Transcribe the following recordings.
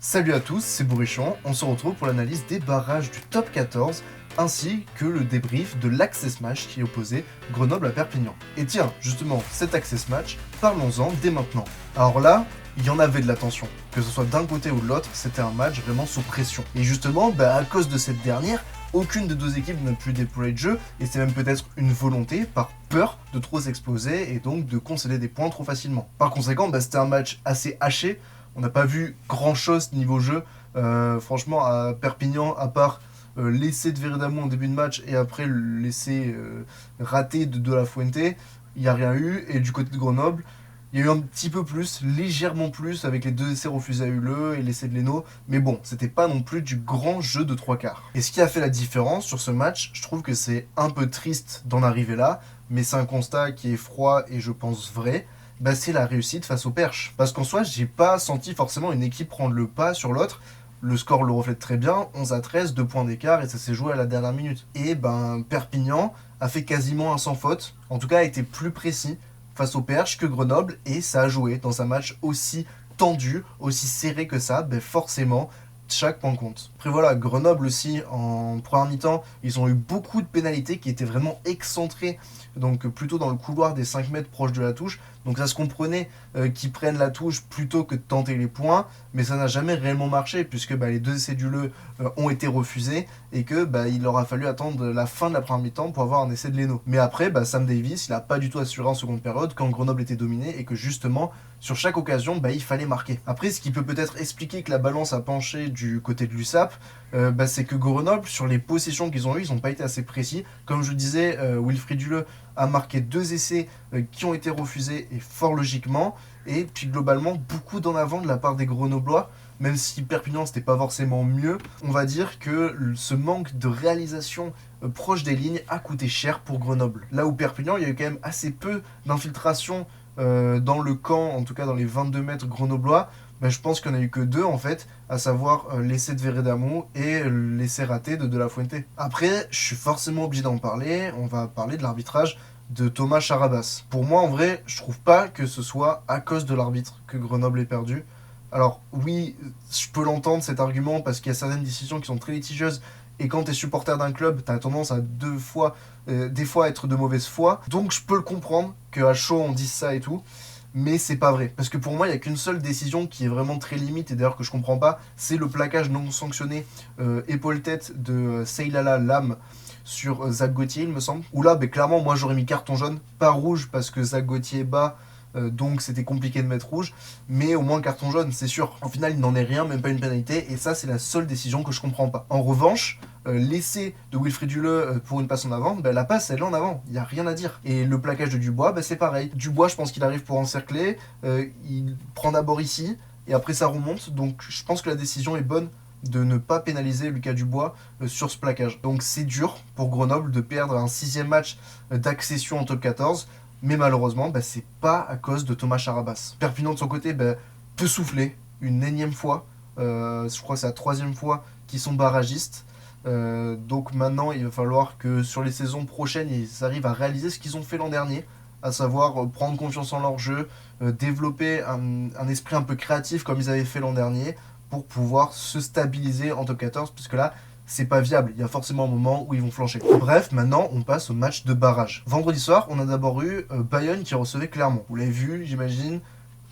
Salut à tous, c'est Bourrichon, on se retrouve pour l'analyse des barrages du top 14 ainsi que le débrief de l'Access Match qui opposait Grenoble à Perpignan. Et tiens, justement, cet Access Match, parlons-en dès maintenant. Alors là, il y en avait de la tension. Que ce soit d'un côté ou de l'autre, c'était un match vraiment sous pression. Et justement, à cause de cette dernière, aucune des deux équipes n'a pu déployer de jeu, et c'est même peut-être une volonté, par peur de trop s'exposer et donc de concéder des points trop facilement. Par conséquent, c'était un match assez haché. On n'a pas vu grand chose niveau jeu. Franchement, à Perpignan, à part l'essai de Veredamou en début de match et après l'essai raté de La Fuente, il n'y a rien eu. Et du côté de Grenoble, il y a eu un petit peu plus, légèrement plus, avec les deux essais refusés à Huleux et l'essai de Leno. Mais bon, c'était pas non plus du grand jeu de trois quarts. Et ce qui a fait la différence sur ce match, je trouve que c'est un peu triste d'en arriver là, mais c'est un constat qui est froid et je pense vrai. C'est la réussite face au Perche. Parce qu'en soi, j'ai pas senti forcément une équipe prendre le pas sur l'autre. Le score le reflète très bien, 11-13, 2 points d'écart, et ça s'est joué à la dernière minute. Et Perpignan a fait quasiment un sans faute, en tout cas a été plus précis face au Perche que Grenoble, et ça a joué dans un match aussi tendu, aussi serré que ça, forcément, chaque point compte. Après voilà, Grenoble aussi, en première mi-temps, ils ont eu beaucoup de pénalités qui étaient vraiment excentrées, donc plutôt dans le couloir des 5 mètres proche de la touche. Donc ça se comprenait qu'ils prennent la touche plutôt que de tenter les points, mais ça n'a jamais réellement marché puisque les deux essais du Le ont été refusés et que il leur a fallu attendre la fin de la première mi-temps pour avoir un essai de Leno. Mais après, Sam Davis, il n'a pas du tout assuré en seconde période quand Grenoble était dominé et que justement, sur chaque occasion, il fallait marquer. Après, ce qui peut peut-être expliquer que la balance a penché du côté de l'USAP, c'est que Grenoble, sur les possessions qu'ils ont eues, ils n'ont pas été assez précis. Comme je disais, Wilfried Duleux a marqué 2 essais qui ont été refusés et fort logiquement. Et puis globalement, beaucoup d'en avant de la part des Grenoblois, même si Perpignan c'était pas forcément mieux. On va dire que ce manque de réalisation proche des lignes a coûté cher pour Grenoble. Là où Perpignan, il y a eu quand même assez peu d'infiltration dans le camp, en tout cas dans les 22 mètres grenoblois. Je pense qu'il n'y en a eu que 2 en fait, à savoir l'essai de Veredamou et l'essai raté de La Fuente. Après, je suis forcément obligé d'en parler, on va parler de l'arbitrage de Thomas Charabas. Pour moi, en vrai, je trouve pas que ce soit à cause de l'arbitre que Grenoble est perdu. Alors oui, je peux l'entendre cet argument parce qu'il y a certaines décisions qui sont très litigieuses et quand tu es supporter d'un club, tu as tendance à des fois être de mauvaise foi. Donc je peux le comprendre qu'à chaud on dise ça et tout. Mais c'est pas vrai. Parce que pour moi, il n'y a qu'une seule décision qui est vraiment très limite, et d'ailleurs que je comprends pas, c'est le plaquage non sanctionné épaule-tête de Seylala Lam sur Zach Gauthier, il me semble. Où là, clairement, moi j'aurais mis carton jaune, pas rouge parce que Zach Gauthier bat, donc c'était compliqué de mettre rouge, mais au moins carton jaune, c'est sûr. Au final, il n'en est rien, même pas une pénalité, et ça, c'est la seule décision que je comprends pas. En revanche, l'essai de Wilfried Duleux pour une passe en avant, la passe elle est en avant, il n'y a rien à dire. Et le plaquage de Dubois, c'est pareil. Dubois, je pense qu'il arrive pour encercler, il prend d'abord ici, et après ça remonte, donc je pense que la décision est bonne de ne pas pénaliser Lucas Dubois sur ce plaquage. Donc c'est dur pour Grenoble de perdre un 6e match d'accession en top 14, mais malheureusement, c'est pas à cause de Thomas Charabas. Perpignan de son côté peut souffler une énième fois, je crois que c'est la 3e fois qu'ils sont barragistes. Donc maintenant, il va falloir que sur les saisons prochaines, ils arrivent à réaliser ce qu'ils ont fait l'an dernier, à savoir prendre confiance en leur jeu, développer un esprit un peu créatif comme ils avaient fait l'an dernier, pour pouvoir se stabiliser en top 14, puisque là, c'est pas viable. Il y a forcément un moment où ils vont flancher. Bref, maintenant, on passe au match de barrage. Vendredi soir, on a d'abord eu Bayonne qui recevait Clermont. Vous l'avez vu, j'imagine,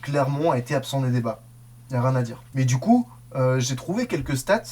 Clermont a été absent des débats. Il n'y a rien à dire. Mais du coup, j'ai trouvé quelques stats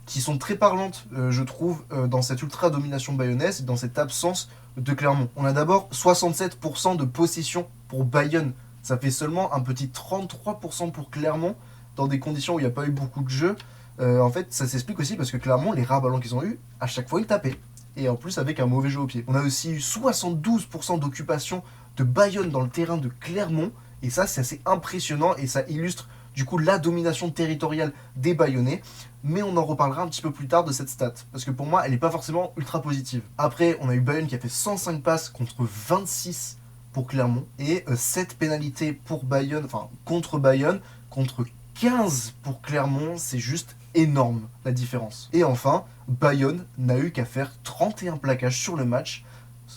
qui sont très parlantes, je trouve, dans cette ultra-domination bayonnaise et dans cette absence de Clermont. On a d'abord 67% de possession pour Bayonne. Ça fait seulement un petit 33% pour Clermont, dans des conditions où il n'y a pas eu beaucoup de jeux. En fait, ça s'explique aussi parce que Clermont, les rares ballons qu'ils ont eu, à chaque fois, ils tapaient. Et en plus, avec un mauvais jeu au pied. On a aussi eu 72% d'occupation de Bayonne dans le terrain de Clermont. Et ça, c'est assez impressionnant et ça illustre du coup la domination territoriale des Bayonnais. Mais on en reparlera un petit peu plus tard de cette stat. Parce que pour moi, elle n'est pas forcément ultra positive. Après, on a eu Bayonne qui a fait 105 passes contre 26 pour Clermont. Et 7 pénalités pour Bayonne, enfin contre Bayonne, contre 15 pour Clermont, c'est juste énorme la différence. Et enfin, Bayonne n'a eu qu'à faire 31 plaquages sur le match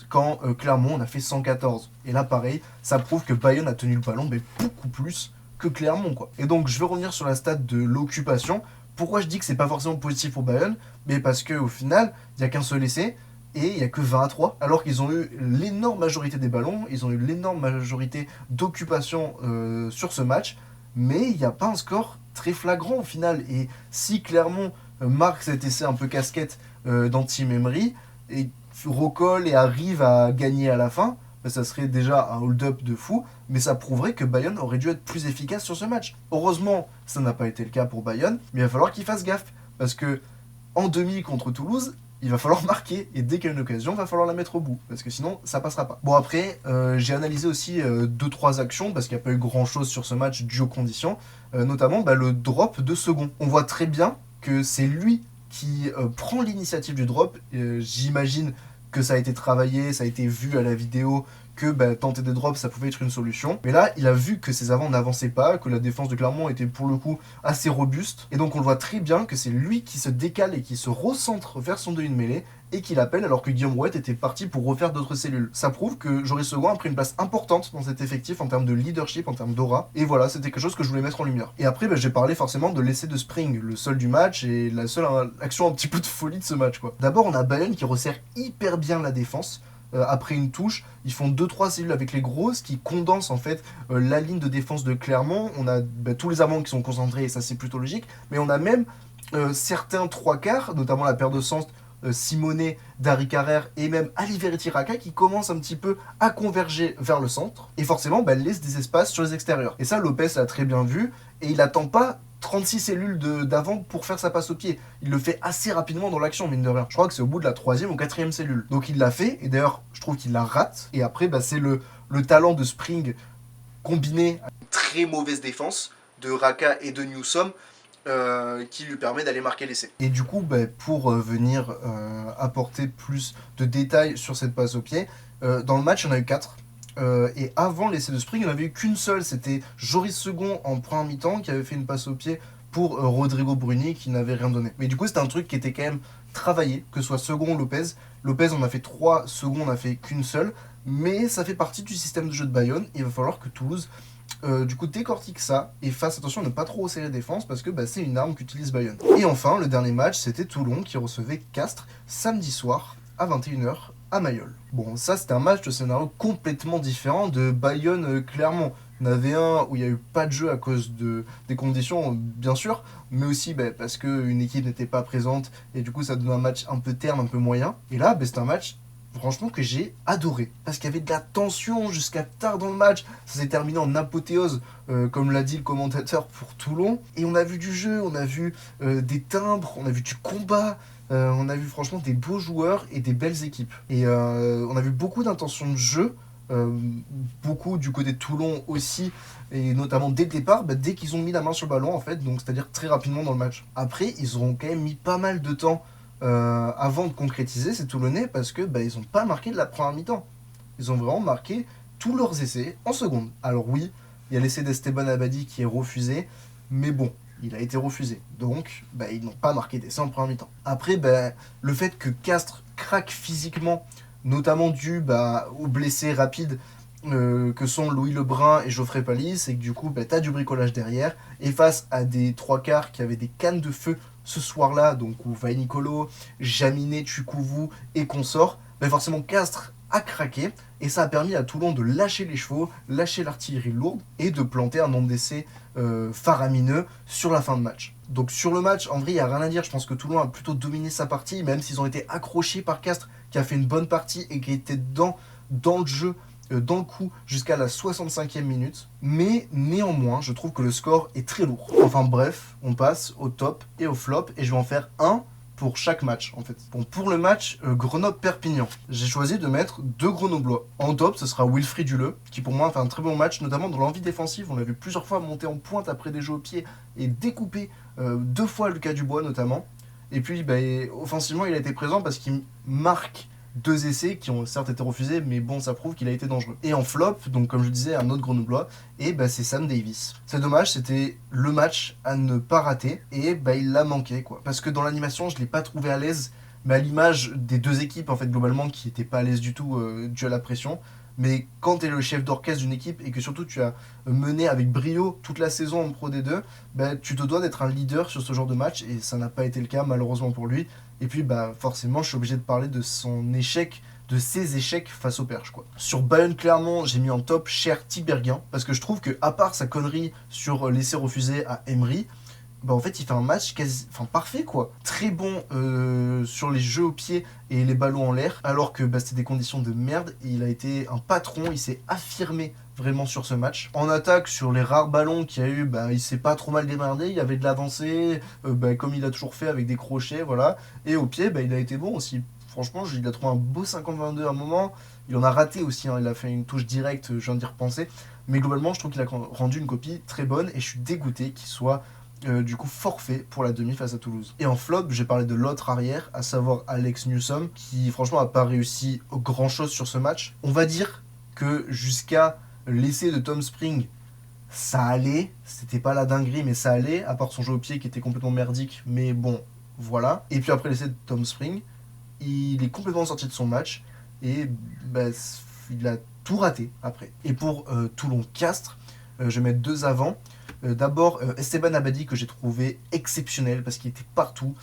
quand Clermont en a fait 114. Et là pareil, ça prouve que Bayonne a tenu le ballon beaucoup plus que Clermont, quoi. Et donc, je vais revenir sur la stat de l'occupation. Pourquoi je dis que c'est pas forcément positif pour Bayonne? Mais parce qu'au final, il n'y a qu'un seul essai et il n'y a que 20-3, alors qu'ils ont eu l'énorme majorité des ballons, ils ont eu l'énorme majorité d'occupation sur ce match, mais il n'y a pas un score très flagrant au final. Et si Clermont marque cet essai un peu casquette d'anti-Memory et recolle et arrive à gagner à la fin, bah, ça serait déjà un hold-up de fou, mais ça prouverait que Bayonne aurait dû être plus efficace sur ce match. Heureusement, ça n'a pas été le cas pour Bayonne, mais il va falloir qu'il fasse gaffe, parce que en demi contre Toulouse, il va falloir marquer, et dès qu'il y a une occasion, il va falloir la mettre au bout, parce que sinon, ça passera pas. Bon après, j'ai analysé aussi 2-3 actions, parce qu'il n'y a pas eu grand-chose sur ce match dû aux conditions, notamment le drop de second. On voit très bien que c'est lui qui prend l'initiative du drop, j'imagine que ça a été travaillé, ça a été vu à la vidéo, que tenter des drops ça pouvait être une solution. Mais là, il a vu que ses avants n'avançaient pas, que la défense de Clermont était pour le coup assez robuste. Et donc on le voit très bien que c'est lui qui se décale et qui se recentre vers son demi de mêlée et qui l'appelle alors que Guillaume Rouet était parti pour refaire d'autres cellules. Ça prouve que Joris Seguin a pris une place importante dans cet effectif en termes de leadership, en termes d'aura. Et voilà, c'était quelque chose que je voulais mettre en lumière. Et après, j'ai parlé forcément de l'essai de Spring, le seul du match et la seule action un petit peu de folie de ce match, quoi. D'abord, on a Bayonne qui resserre hyper bien la défense. Après une touche, ils font 2-3 cellules avec les grosses qui condensent en fait la ligne de défense de Clermont. On a tous les avants qui sont concentrés et ça c'est plutôt logique, mais on a même certains trois quarts, notamment la paire de centre Simonet, Dari Carrère et même Aliverti Raka qui commencent un petit peu à converger vers le centre et forcément laisse des espaces sur les extérieurs. Et ça Lopez l'a très bien vu et il n'attend pas 36 cellules d'avant pour faire sa passe au pied. Il le fait assez rapidement dans l'action, mine de rien. Je crois que c'est au bout de la 3e ou 4e cellule. Donc il l'a fait, et d'ailleurs, je trouve qu'il la rate. Et après, c'est le talent de Spring combiné à une très mauvaise défense de Raka et de Newsom qui lui permet d'aller marquer l'essai. Et du coup, pour venir apporter plus de détails sur cette passe au pied, dans le match, il y en a eu 4. Et avant l'essai de Spring, il n'y en avait eu qu'une seule. C'était Joris Second en première mi-temps qui avait fait une passe au pied pour Rodrigo Bruni qui n'avait rien donné. Mais du coup, c'était un truc qui était quand même travaillé, que ce soit Second ou Lopez. Lopez en a fait 3, Second en a fait qu'une seule. Mais ça fait partie du système de jeu de Bayonne. Il va falloir que Toulouse du coup décortique ça et fasse attention à ne pas trop hausser les défenses parce que c'est une arme qu'utilise Bayonne. Et enfin, le dernier match, c'était Toulon qui recevait Castres samedi soir à 21h à Mayol. Bon, ça c'était un match de scénario complètement différent de Bayonne-Clermont. Il y en avait un où il n'y a eu pas de jeu à cause des conditions, bien sûr, mais aussi parce qu'une équipe n'était pas présente et du coup ça donne un match un peu terne, un peu moyen. Et là, c'est un match franchement que j'ai adoré parce qu'il y avait de la tension jusqu'à tard dans le match. Ça s'est terminé en apothéose, comme l'a dit le commentateur pour Toulon. Et on a vu du jeu, on a vu des timbres, on a vu du combat. On a vu franchement des beaux joueurs et des belles équipes. Et on a vu beaucoup d'intentions de jeu, beaucoup du côté de Toulon aussi, et notamment dès le départ, dès qu'ils ont mis la main sur le ballon en fait, donc c'est-à-dire très rapidement dans le match. Après, ils auront quand même mis pas mal de temps avant de concrétiser ces Toulonnais parce que ils n'ont pas marqué de la première mi-temps. Ils ont vraiment marqué tous leurs essais en seconde. Alors oui, il y a l'essai d'Esteban Abadi qui est refusé, mais bon, il a été refusé. Donc, ils n'ont pas marqué d'essai en première mi-temps. Après, le fait que Castres craque physiquement, notamment dû aux blessés rapides que sont Louis Lebrun et Geoffrey Pally, c'est que du coup, tu as du bricolage derrière. Et face à des trois quarts qui avaient des cannes de feu ce soir-là, donc où Nicolo, Jaminet, Chukouvou et consorts, forcément Castres a craqué. Et ça a permis à Toulon de lâcher les chevaux, lâcher l'artillerie lourde et de planter un nombre d'essais faramineux sur la fin de match. Donc sur le match, en vrai, il n'y a rien à dire. Je pense que Toulon a plutôt dominé sa partie, même s'ils ont été accrochés par Castres, qui a fait une bonne partie et qui était dans le jeu, dans le coup, jusqu'à la 65e minute. Mais néanmoins, je trouve que le score est très lourd. Enfin bref, on passe au top et au flop, et je vais en faire un pour chaque match en fait. Bon, pour le match Grenoble-Perpignan, j'ai choisi de mettre 2 Grenoblois. En top, ce sera Wilfried Duleux, qui pour moi a fait un très bon match, notamment dans l'envie défensive. On l'a vu plusieurs fois monter en pointe après des jeux au pied et découper 2 fois Lucas Dubois notamment. Et puis offensivement, il a été présent parce qu'il marque 2 essais qui ont certes été refusés, mais bon, ça prouve qu'il a été dangereux. Et en flop, donc comme je disais, un autre Grenoblois, et c'est Sam Davis. C'est dommage, c'était le match à ne pas rater, et il l'a manqué, quoi. Parce que dans l'animation, je l'ai pas trouvé à l'aise, mais à l'image des 2 équipes, en fait, globalement, qui étaient pas à l'aise du tout dû à la pression. mais quand tu es le chef d'orchestre d'une équipe et que surtout tu as mené avec brio toute la saison en Pro D2, bah, tu te dois d'être un leader sur ce genre de match et ça n'a pas été le cas malheureusement pour lui. Et puis bah forcément je suis obligé de parler de son échec, de ses échecs face au Perche quoi. Sur Bayonne Clermont, j'ai mis en top Cher Tiberghien parce que je trouve que à part sa connerie sur l'essai refusé à Emery, bah en fait il fait un match parfait quoi. Très bon sur les jeux au pied et les ballons en l'air, alors que bah, c'était des conditions de merde. Et il a été un patron, il s'est affirmé vraiment sur ce match. En attaque, sur les rares ballons qu'il y a eu, bah, il s'est pas trop mal démerdé, il y avait de l'avancée, bah, comme il a toujours fait avec des crochets, voilà. Et au pied, bah, il a été bon aussi. Franchement, il a trouvé un beau 50-22 à un moment. Il en a raté aussi, hein. Il a fait une touche directe, je viens d'y repenser. Mais globalement, je trouve qu'il a rendu une copie très bonne et je suis dégoûté qu'il soit du coup forfait pour la demi face à Toulouse. Et en flop, j'ai parlé de l'autre arrière, à savoir Alex Newsom, qui franchement a pas réussi grand chose sur ce match. On va dire que jusqu'à l'essai de Tom Spring, ça allait, c'était pas la dinguerie mais ça allait, à part son jeu au pied qui était complètement merdique, mais bon, voilà. Et puis après l'essai de Tom Spring, il est complètement sorti de son match et bah, il a tout raté après. Et pour Toulon-Castres, je vais mettre deux avant. D'abord, Esteban Abadi que j'ai trouvé exceptionnel parce qu'il était partout,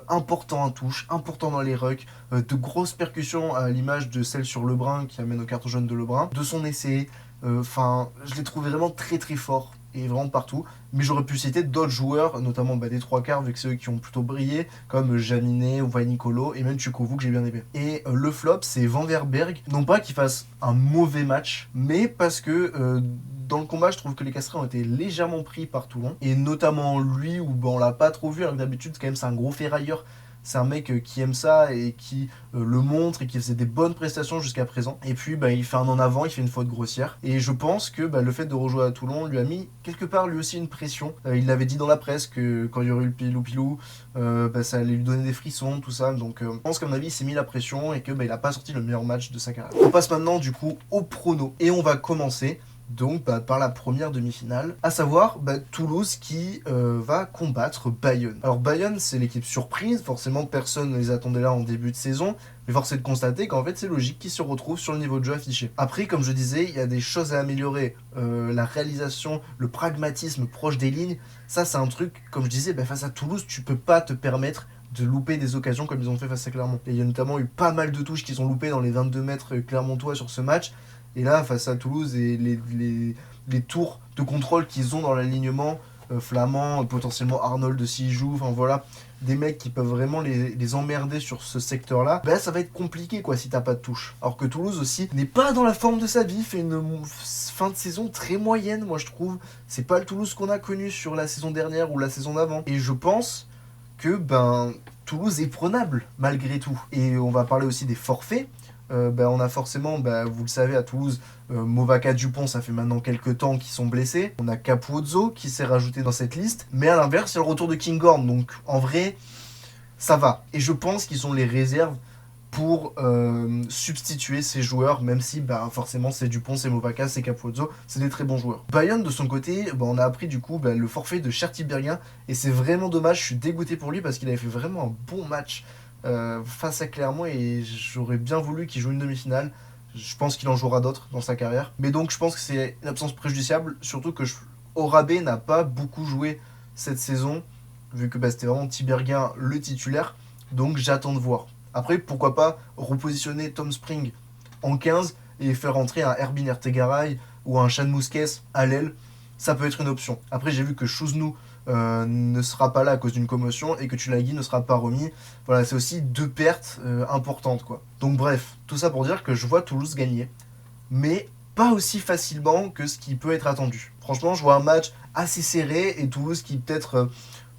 important en touche, important dans les rucks, de grosses percussions à l'image de celle sur Lebrun qui amène au carton jaune de Lebrun, de son essai, je l'ai trouvé vraiment très très fort et vraiment partout. Mais j'aurais pu citer d'autres joueurs, notamment des trois quarts, vu que c'est eux qui ont plutôt brillé, comme Jaminet ou Vainicolo et même Chukovu que j'ai bien aimé. Et le flop, c'est Van Verberg. Non pas qu'il fasse un mauvais match, mais parce que dans le combat, je trouve que les Castrés ont été légèrement pris par Toulon. Et notamment lui, où on l'a pas trop vu, alors que d'habitude, quand même, c'est un gros ferrailleur. C'est un mec qui aime ça et qui le montre et qui faisait des bonnes prestations jusqu'à présent. Et puis il fait un en avant, il fait une faute grossière. Et je pense que le fait de rejouer à Toulon lui a mis quelque part lui aussi une pression. Il l'avait dit dans la presse que quand il y aurait eu le pilou-pilou, ça allait lui donner des frissons, tout ça. Donc je pense qu'à mon avis il s'est mis la pression et que il a pas sorti le meilleur match de sa carrière. On passe maintenant du coup au prono. Et on va commencer donc par la première demi-finale, à savoir Toulouse qui va combattre Bayonne. Alors Bayonne c'est l'équipe surprise, forcément personne ne les attendait là en début de saison, mais force est de constater qu'en fait c'est logique qu'ils se retrouvent sur le niveau de jeu affiché. Après comme je disais, il y a des choses à améliorer, la réalisation, le pragmatisme proche des lignes, ça c'est un truc, comme je disais, face à Toulouse tu peux pas te permettre de louper des occasions comme ils ont fait face à Clermont. Et il y a notamment eu pas mal de touches qu'ils ont loupées dans les 22 mètres clermontois sur ce match. Et là, face à Toulouse et les tours de contrôle qu'ils ont dans l'alignement, Flamand, potentiellement Arnold s'il joue, enfin voilà, des mecs qui peuvent vraiment les emmerder sur ce secteur-là, ça va être compliqué quoi si t'as pas de touche. Alors que Toulouse aussi n'est pas dans la forme de sa vie, fait une fin de saison très moyenne, moi je trouve. C'est pas le Toulouse qu'on a connu sur la saison dernière ou la saison d'avant. Et je pense que Toulouse est prenable malgré tout. Et on va parler aussi des forfaits. On a forcément, vous le savez, à Toulouse, Movaca Dupont, ça fait maintenant quelques temps qu'ils sont blessés. On a Capuzzo qui s'est rajouté dans cette liste. Mais à l'inverse, il y a le retour de Kinghorn. Donc en vrai, ça va. Et je pense qu'ils ont les réserves pour substituer ces joueurs, même si forcément c'est Dupont, c'est Movaca, c'est Capuzzo, c'est des très bons joueurs. Bayonne de son côté, on a appris du coup le forfait de Cher Tiberghien. Et c'est vraiment dommage, je suis dégoûté pour lui parce qu'il avait fait vraiment un bon match face à Clermont et j'aurais bien voulu qu'il joue une demi-finale. Je pense qu'il en jouera d'autres dans sa carrière. Mais donc je pense que c'est une absence préjudiciable, surtout que Orabé n'a pas beaucoup joué cette saison, vu que c'était vraiment Tiberghien le titulaire. Donc j'attends de voir. Après, pourquoi pas repositionner Tom Spring en 15 et faire rentrer un Herbin Ertegaray ou un Chan Mousquès à l'aile. Ça peut être une option. Après, j'ai vu que Chouznou ne sera pas là à cause d'une commotion et que Tulagi ne sera pas remis. Voilà, c'est aussi deux pertes importantes quoi. Donc bref, tout ça pour dire que je vois Toulouse gagner, mais pas aussi facilement que ce qui peut être attendu. Franchement, je vois un match assez serré et Toulouse qui peut-être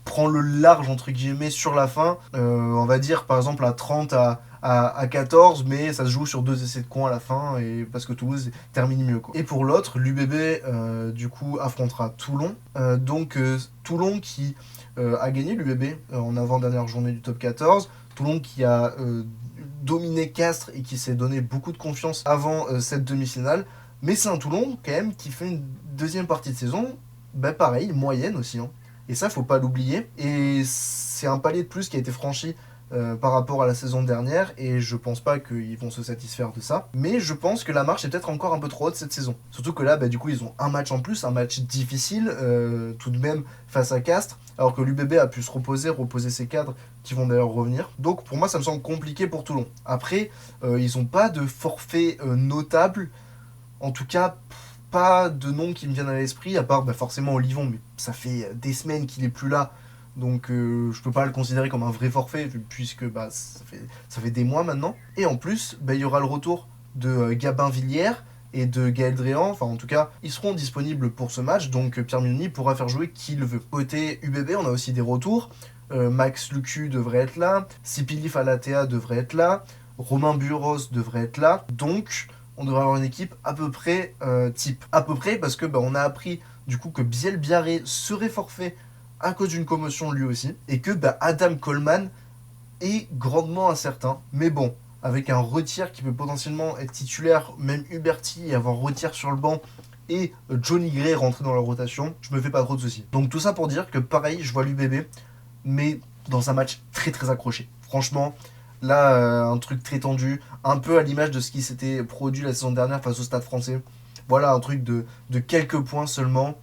prend le large entre guillemets sur la fin. On va dire par exemple à 30 à 14, mais ça se joue sur deux essais de coin à la fin et parce que Toulouse termine mieux quoi. Et pour l'autre, l'UBB du coup affrontera Toulon. Toulon qui a gagné l'UBB en avant-dernière journée du top 14. Toulon qui a dominé Castres et qui s'est donné beaucoup de confiance avant cette demi-finale. Mais c'est un Toulon quand même qui fait une deuxième partie de saison, pareil, moyenne aussi. Et ça, faut pas l'oublier. Et c'est un palier de plus qui a été franchi par rapport à la saison dernière, et je pense pas qu'ils vont se satisfaire de ça. Mais je pense que la marche est peut-être encore un peu trop haute cette saison. Surtout que là, du coup, ils ont un match en plus, un match difficile, tout de même, face à Castres, alors que l'UBB a pu se reposer ses cadres, qui vont d'ailleurs revenir. Donc pour moi, ça me semble compliqué pour Toulon. Après, ils ont pas de forfait notable, en tout cas, pas de nom qui me viennent à l'esprit, à part forcément Olivon, mais ça fait des semaines qu'il est plus là. Donc je peux pas le considérer comme un vrai forfait, puisque ça fait des mois maintenant. Et en plus, il y aura le retour de Gabin Villiers et de Gaël Dréan. Enfin, en tout cas, ils seront disponibles pour ce match, donc Pierre Mignoni pourra faire jouer qui le veut. Côté UBB, on a aussi des retours. Max Lucu devrait être là, Sipili Falatea devrait être là, Romain Buros devrait être là. Donc, on devrait avoir une équipe à peu près type. À peu près parce que on a appris du coup que Biel Biarré serait forfait à cause d'une commotion lui aussi, et que Adam Coleman est grandement incertain. Mais bon, avec un retire qui peut potentiellement être titulaire, même Huberti, et avoir retire sur le banc, et Johnny Gray rentrer dans la rotation, je me fais pas trop de soucis. Donc tout ça pour dire que pareil, je vois l'UBB, mais dans un match très très accroché. Franchement, là, un truc très tendu, un peu à l'image de ce qui s'était produit la saison dernière face au Stade Français. Voilà, un truc de quelques points seulement.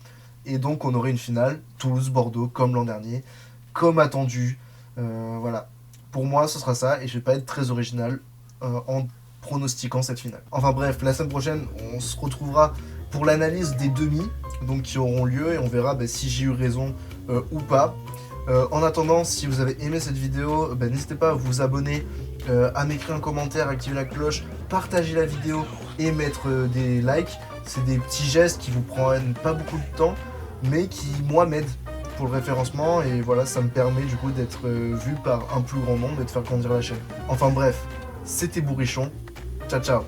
Et donc on aurait une finale, Toulouse-Bordeaux, comme l'an dernier, comme attendu. Voilà. Pour moi, ce sera ça, et je vais pas être très original en pronostiquant cette finale. Enfin bref, la semaine prochaine, on se retrouvera pour l'analyse des demi, donc qui auront lieu, et on verra si j'ai eu raison ou pas. En attendant, si vous avez aimé cette vidéo, n'hésitez pas à vous abonner, à m'écrire un commentaire, activer la cloche, partager la vidéo et mettre des likes. C'est des petits gestes qui vous prennent pas beaucoup de temps, mais qui, moi, m'aident pour le référencement. Et voilà, ça me permet du coup d'être vu par un plus grand nombre et de faire grandir la chaîne. Enfin bref, c'était Bourrichon. Ciao, ciao.